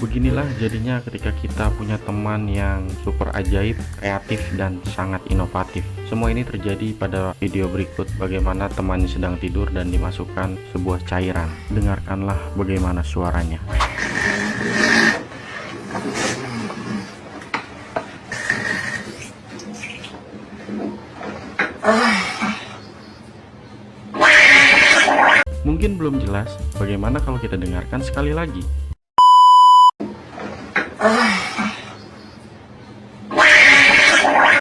Beginilah jadinya ketika kita punya teman yang super ajaib, kreatif, dan sangat inovatif. Semua ini terjadi pada video berikut, bagaimana temannya sedang tidur dan dimasukkan sebuah cairan. Dengarkanlah bagaimana suaranya. Mungkin belum jelas, bagaimana kalau kita dengarkan sekali lagi?